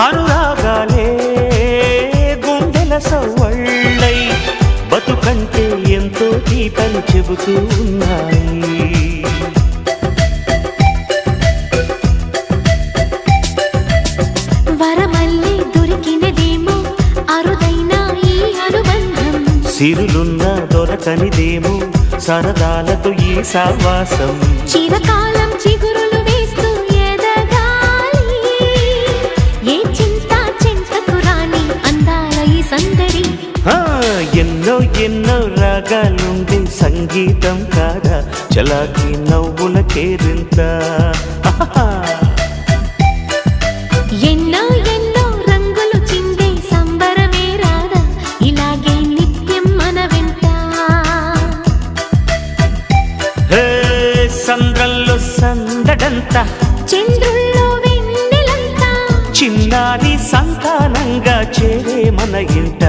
అనురాగాలే గుండెల సవ్వళ్ళై బతుకంటే ఎంతో తీపని చెబుతూ ఉన్నాయి. వరమల్లే దొరికినదేమో అరుదైన ఈ అనుబంధం, సిరులున్న దొరకనిదేమో సరదాలతో ఈ సావాసం. చిరకాలం చిగురులు వేస్తూ ఎదగాలి, ఏ చింత చింతకు రాని అందాల ఈ సందడి. ఎన్నో ఎన్నో రాగాలుండే సంగీతం కాదా చలాకి నవ్వుల కేరింత. ఎన్నో ఎన్నో రంగులు చిందే సంబరమే రాదా ఇలాగే నిత్యం మన వెంట. సంద్రంలో సందడంతా చంద్రుల్లో వెన్నెలంతా చిన్నారి సంతానంగా చేరే మన ఇంట.